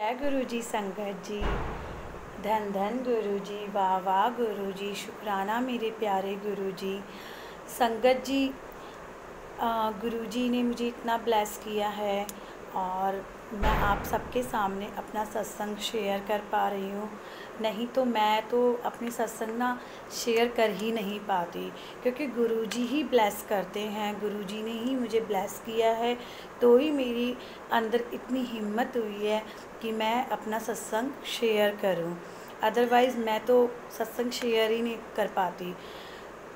जय गुरु जी। संगत जी, धन धन गुरु जी, वाह वाह गुरु जी, शुक्राना मेरे प्यारे गुरु जी। संगत जी, गुरु जी ने मुझे इतना ब्लेस किया है और मैं आप सबके सामने अपना सत्संग शेयर कर पा रही हूँ। नहीं तो मैं तो अपने सत्संग ना शेयर कर ही नहीं पाती, क्योंकि गुरु जी ही ब्लेस करते हैं। गुरु जी ने ही मुझे ब्लेस किया है, तो ही मेरी अंदर इतनी हिम्मत हुई है कि मैं अपना सत्संग शेयर करूं। अदरवाइज़ मैं तो सत्संग शेयर ही नहीं कर पाती।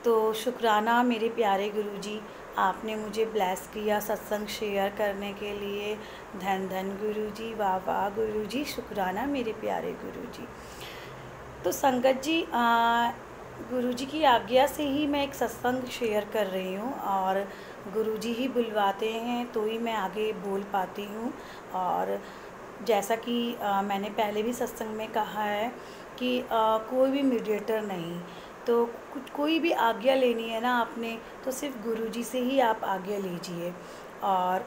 तो शुक्राना मेरे प्यारे गुरु जी, आपने मुझे ब्लेस किया सत्संग शेयर करने के लिए। धन धन गुरु जी, वाह वाह गुरु जी, शुक्राना मेरे प्यारे गुरु जी। तो संगत जी, गुरु जी की आज्ञा से ही मैं एक सत्संग शेयर कर रही हूँ और गुरु जी ही बुलवाते हैं तो ही मैं आगे बोल पाती हूँ। और जैसा कि मैंने पहले भी सत्संग में कहा है कि कोई भी मीडिएटर नहीं, तो कुछ कोई भी आज्ञा लेनी है ना आपने, तो सिर्फ गुरु जी से ही आप आज्ञा लीजिए। और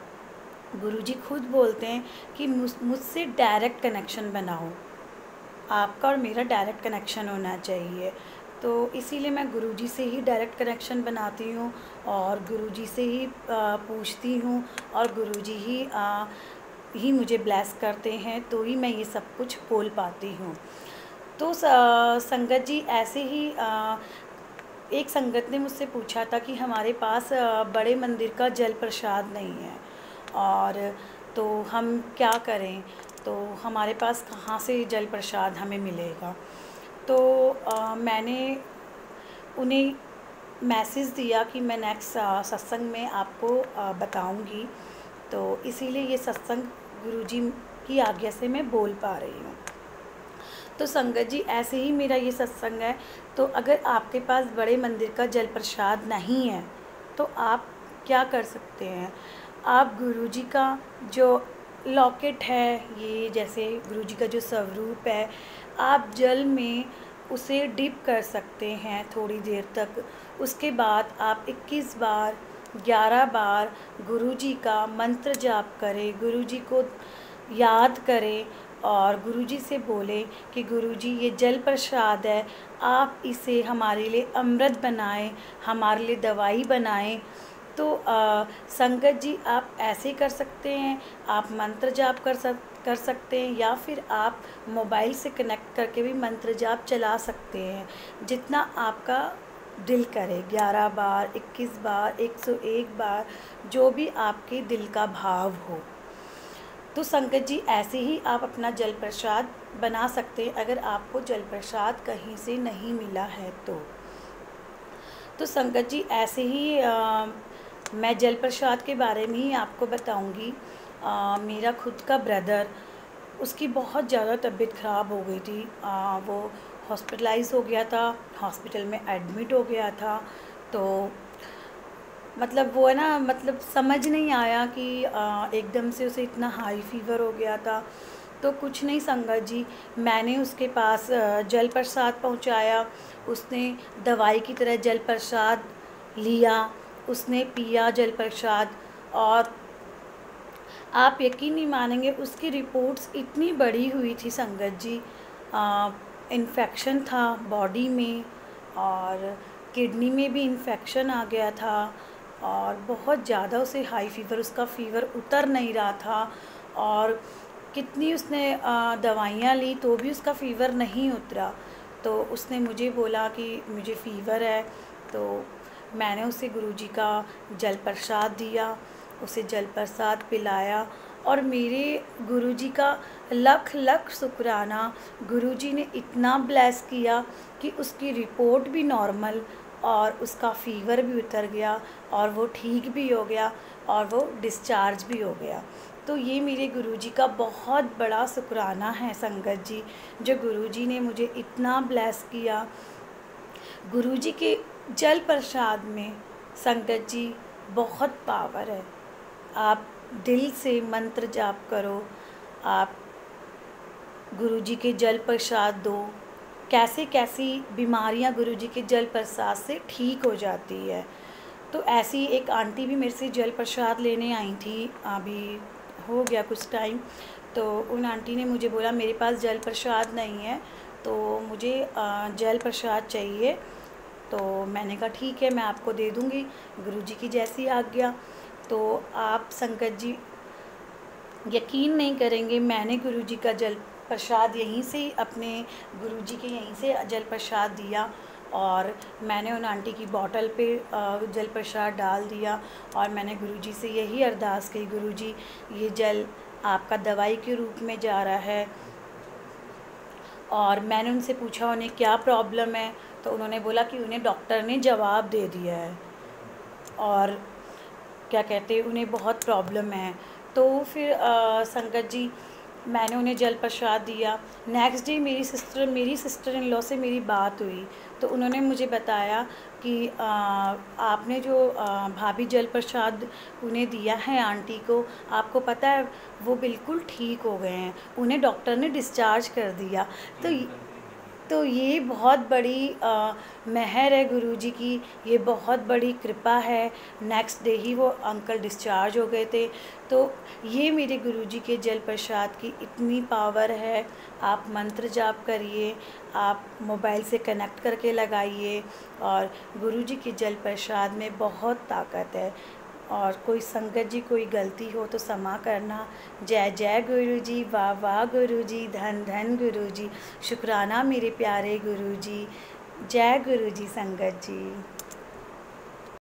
गुरु जी खुद बोलते हैं कि मुझसे डायरेक्ट कनेक्शन बनाओ, आपका और मेरा डायरेक्ट कनेक्शन होना चाहिए। तो इसीलिए मैं गुरुजी से ही डायरेक्ट कनेक्शन बनाती हूँ और गुरुजी से ही पूछती हूँ और गुरुजी ही मुझे ब्लेस करते हैं, तो ही मैं ये सब कुछ बोल पाती हूँ। तो संगत जी, ऐसे ही एक संगत ने मुझसे पूछा था कि हमारे पास बड़े मंदिर का जल प्रसाद नहीं है और तो हम क्या करें, तो हमारे पास कहाँ से जल प्रसाद हमें मिलेगा। तो मैंने उन्हें मैसेज दिया कि मैं नेक्स्ट सत्संग में आपको बताऊंगी। तो इसीलिए ये सत्संग गुरुजी की आज्ञा से मैं बोल पा रही हूँ। तो संगत जी, ऐसे ही मेरा ये सत्संग है। तो अगर आपके पास बड़े मंदिर का जल प्रसाद नहीं है तो आप क्या कर सकते हैं, आप गुरुजी का जो लॉकेट है, ये जैसे गुरुजी का जो स्वरूप है, आप जल में उसे डिप कर सकते हैं थोड़ी देर तक। उसके बाद आप 21 बार 11 बार गुरुजी का मंत्र जाप करें, गुरुजी को याद करें और गुरुजी से बोलें कि गुरुजी ये जल प्रसाद है, आप इसे हमारे लिए अमृत बनाएं, हमारे लिए दवाई बनाएं। तो संगत जी, आप ऐसे कर सकते हैं, आप मंत्र जाप कर सकते हैं या फिर आप मोबाइल से कनेक्ट करके भी मंत्र जाप चला सकते हैं, जितना आपका दिल करे। 11 बार, 21 बार, 101 बार, जो भी आपके दिल का भाव हो। तो संगत जी, ऐसे ही आप अपना जल प्रसाद बना सकते हैं अगर आपको जल प्रसाद कहीं से नहीं मिला है तो संगत जी, ऐसे ही मैं जल प्रसाद के बारे में ही आपको बताऊंगी। मेरा खुद का ब्रदर, उसकी बहुत ज़्यादा तबीयत ख़राब हो गई थी। वो हॉस्पिटलाइज हो गया था, हॉस्पिटल में एडमिट हो गया था। तो मतलब वो है ना, मतलब समझ नहीं आया कि एकदम से उसे इतना हाई फीवर हो गया था। तो कुछ नहीं संगत जी, मैंने उसके पास जल प्रसाद पहुंचाया। उसने दवाई की तरह जल प्रसाद लिया, उसने पिया जल प्रसाद, और आप यकीन नहीं मानेंगे, उसकी रिपोर्ट्स इतनी बड़ी हुई थी संगत जी। इन्फेक्शन था बॉडी में और किडनी में भी इन्फेक्शन आ गया था और बहुत ज़्यादा उसे हाई फीवर, उसका फ़ीवर उतर नहीं रहा था। और कितनी उसने दवाइयाँ ली तो भी उसका फ़ीवर नहीं उतरा। तो उसने मुझे बोला कि मुझे फ़ीवर है, तो मैंने उसे गुरुजी का जल प्रसाद दिया, उसे जल प्रसाद पिलाया और मेरे गुरुजी का लख लख शुक्राना। गुरुजी ने इतना ब्लेस किया कि उसकी रिपोर्ट भी नॉर्मल और उसका फ़ीवर भी उतर गया और वो ठीक भी हो गया और वो डिस्चार्ज भी हो गया। तो ये मेरे गुरुजी का बहुत बड़ा शुक्राना है संगत जी, जो गुरुजी ने मुझे इतना ब्लेस किया। गुरुजी के जल प्रसाद में संगत जी बहुत पावर है। आप दिल से मंत्र जाप करो, आप गुरुजी के जल प्रसाद दो, कैसे कैसी बीमारियां गुरुजी के जल प्रसाद से ठीक हो जाती है। तो ऐसी एक आंटी भी मेरे से जल प्रसाद लेने आई थी, अभी हो गया कुछ टाइम। तो उन आंटी ने मुझे बोला मेरे पास जल प्रसाद नहीं है, तो मुझे जल प्रसाद चाहिए। तो मैंने कहा ठीक है, मैं आपको दे दूँगी, गुरुजी की जैसी आज्ञा। तो आप संगत जी यकीन नहीं करेंगे, मैंने गुरुजी का जल प्रसाद यहीं से अपने गुरुजी के यहीं से जल प्रसाद दिया, और मैंने उन आंटी की बॉटल पे जल प्रसाद डाल दिया, और मैंने गुरुजी से यही अरदास की, गुरुजी ये जल आपका दवाई के रूप में जा रहा है। और मैंने उनसे पूछा उन्हें क्या प्रॉब्लम है, तो उन्होंने बोला कि उन्हें डॉक्टर ने जवाब दे दिया है, और क्या कहते हैं उन्हें बहुत प्रॉब्लम है। तो फिर संगत जी मैंने उन्हें जल प्रसाद दिया। नेक्स्ट डे मेरी सिस्टर इन लॉ से मेरी बात हुई, तो उन्होंने मुझे बताया कि आपने जो भाभी जल प्रसाद उन्हें दिया है आंटी को, आपको पता है वो बिल्कुल ठीक हो गए हैं, उन्हें डॉक्टर ने डिस्चार्ज कर दिया। तो ये बहुत बड़ी मेहर है गुरुजी की, ये बहुत बड़ी कृपा है। नेक्स्ट डे ही वो अंकल डिस्चार्ज हो गए थे। तो ये मेरे गुरुजी के जल प्रसाद की इतनी पावर है। आप मंत्र जाप करिए, आप मोबाइल से कनेक्ट करके लगाइए, और गुरुजी के जल प्रसाद में बहुत ताकत है। और कोई संगत जी कोई गलती हो तो क्षमा करना। जय जय गुरुजी, वाह वाह गुरुजी, धन धन गुरुजी, शुक्राना मेरे प्यारे गुरुजी। जय गुरुजी संगत जी।